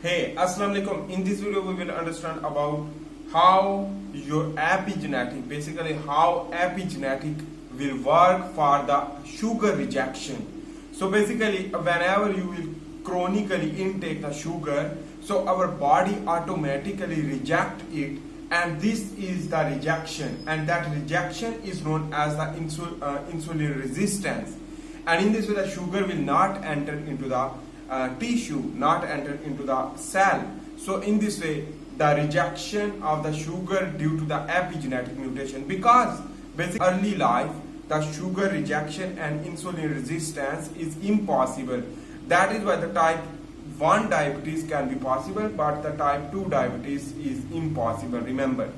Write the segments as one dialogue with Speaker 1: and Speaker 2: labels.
Speaker 1: Hey, Assalamu alaikum. In this video, we will understand about how your epigenetic, basically how epigenetic will work for the sugar rejection. So basically, whenever you will chronically intake the sugar, so our body automatically reject it, and this is the rejection, and that rejection is known as the insulin resistance. And in this way, the sugar will not enter into the tissue, not enter into the cell. So in this way, the rejection of the sugar due to the epigenetic mutation, because basically early life the sugar rejection and insulin resistance is impossible. That is why the type 1 diabetes can be possible, but the type 2 diabetes is impossible, remember.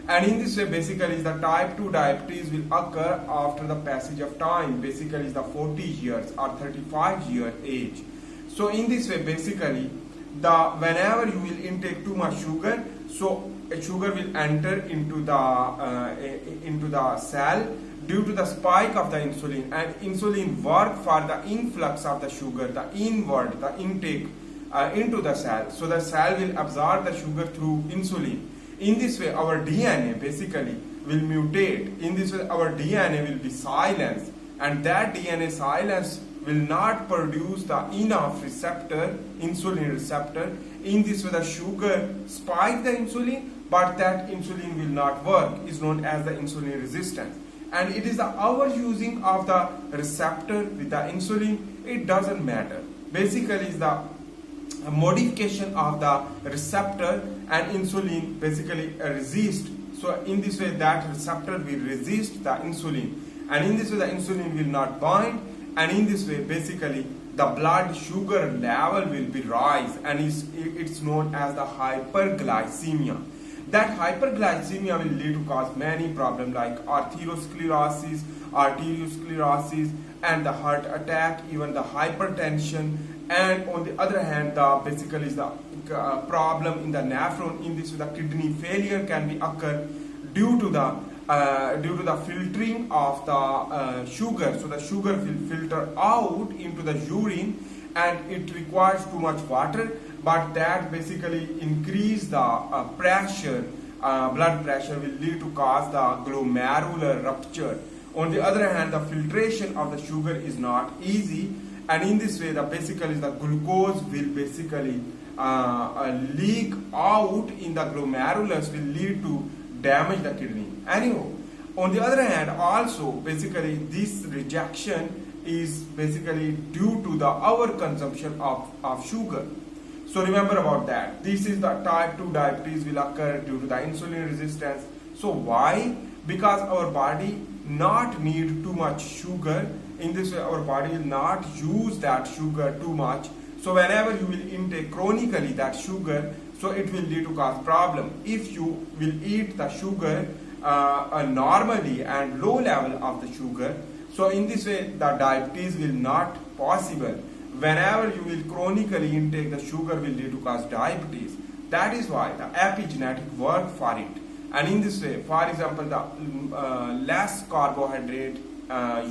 Speaker 1: And in this way, basically the type 2 diabetes will occur after the passage of time, basically the 40 years or 35 year age. So in this way, basically, whenever you will intake too much sugar, so sugar will enter into the cell due to the spike of the insulin, and insulin work for the influx of the sugar, the intake into the cell. So the cell will absorb the sugar through insulin. In this way, our DNA basically will mutate. In this way, our DNA will be silenced, and that DNA silence will not produce the enough receptor, insulin receptor. In this way, the sugar spike the insulin, but that insulin will not work, is known as the insulin resistance. And it is the our using of the receptor with the insulin, it doesn't matter. Basically, is the modification of the receptor, and insulin basically resist. So in this way, that receptor will resist the insulin, and in this way, the insulin will not bind. And in this way, basically, the blood sugar level will be rise, and it's known as the hyperglycemia. That hyperglycemia will lead to cause many problems like arteriosclerosis, and the heart attack, even the hypertension. And on the other hand, basically is the problem in the nephron. In this way, the kidney failure can be occur due to the filtering of the sugar. So the sugar will filter out into the urine, and it requires too much water, but that basically increase the pressure, blood pressure will lead to cause the glomerular rupture. On the other hand, the filtration of the sugar is not easy, and in this way, basically the glucose will basically leak out in the glomerulus, will lead to damage the kidney. Anyhow, on the other hand, also basically this rejection is basically due to the our consumption of sugar. So remember about that. This is the type 2 diabetes will occur due to the insulin resistance. So why? Because our body not need too much sugar. In this way, our body will not use that sugar too much. So whenever you will intake chronically that sugar, so it will lead to cause problem. If you will eat the sugar normally and low level of the sugar, so in this way the diabetes will not possible. Whenever you will chronically intake the sugar will lead to cause diabetes. That is why the epigenetic work for it. And in this way, for example, the less carbohydrate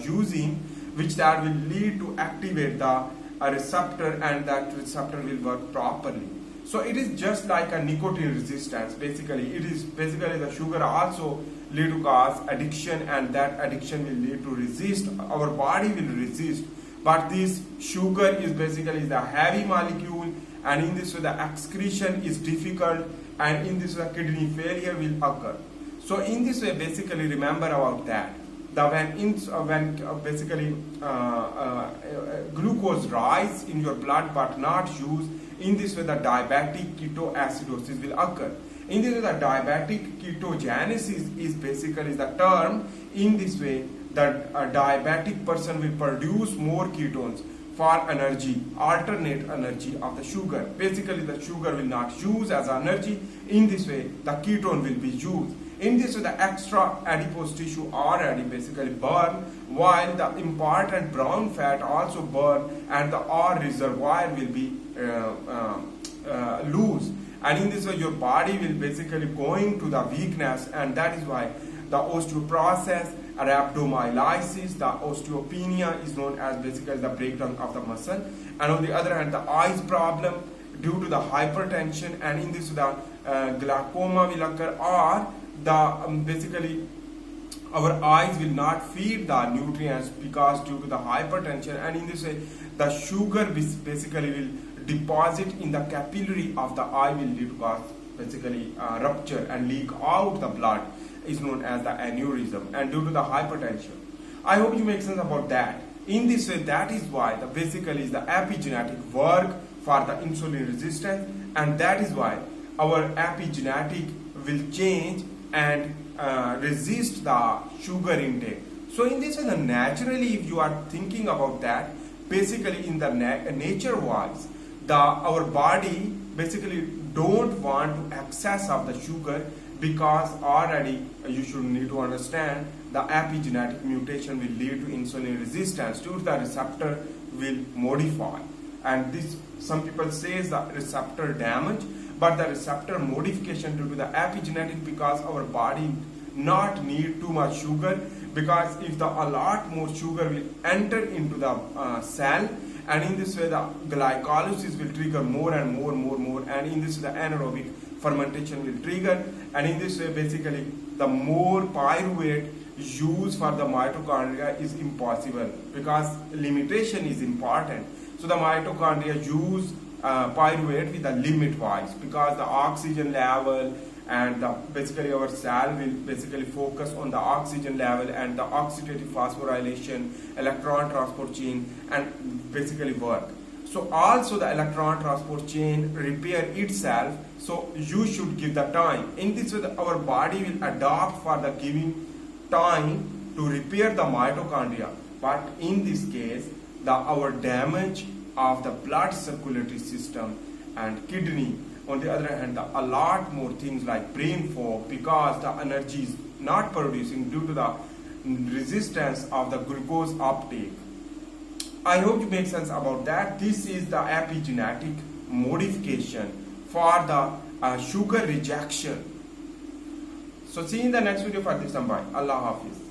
Speaker 1: using, which that will lead to activate the receptor, and that receptor will work properly. So it is just like a nicotine resistance. Basically, it is basically the sugar also lead to cause addiction, and that addiction will lead to resist. Our body will resist, but this sugar is basically the heavy molecule, and in this way the excretion is difficult, and in this way kidney failure will occur. So in this way, basically remember about that. When glucose rise in your blood but not used, in this way the diabetic ketoacidosis will occur. In this way, the diabetic ketogenesis is basically the term. In this way, the diabetic person will produce more ketones for energy, alternate energy of the sugar. Basically, the sugar will not use as energy. In this way, the ketone will be used. In this way, the extra adipose tissue already basically burn, while the important brown fat also burn, and the R reservoir will be loose. And in this way, your body will basically going to the weakness, and that is why the osteoporosis, rhabdomyolysis, the osteopenia is known as basically the breakdown of the muscle. And on the other hand, the eyes problem, due to the hypertension, and in this the glaucoma will occur, or the basically our eyes will not feed the nutrients because due to the hypertension, and in this way the sugar basically will deposit in the capillary of the eye will lead to cause basically rupture and leak out the blood, is known as the aneurysm, and due to the hypertension. I hope you make sense about that. In this way, that is why the basically is the epigenetic work for the insulin resistance, and that is why our epigenetic will change and resist the sugar intake. So in this way, naturally, if you are thinking about that, basically in the nature wise, our body basically don't want to excess of the sugar, because already you should need to understand the epigenetic mutation will lead to insulin resistance due to the receptor will modify, and this some people say is the receptor damage, but the receptor modification due to the epigenetic, because our body not need too much sugar, because if a lot more sugar will enter into the cell, and in this way the glycolysis will trigger more and more, and in this way the anaerobic fermentation will trigger, and in this way basically the more pyruvate used for the mitochondria is impossible, because limitation is important. So the mitochondria use pyruvate with the limit wise, because the oxygen level and basically our cell will basically focus on the oxygen level and the oxidative phosphorylation, electron transport chain, and basically work. So also the electron transport chain repair itself, so you should give the time. In this way our body will adapt for the giving time to repair the mitochondria, but in this case our damage of the blood circulatory system and kidney, on the other hand, a lot more things like brain fog, because the energy is not producing due to the resistance of the glucose uptake. I hope you make sense about that. This is the epigenetic modification for the sugar rejection. So see you in the next video for this time. Bye. Allah Hafiz.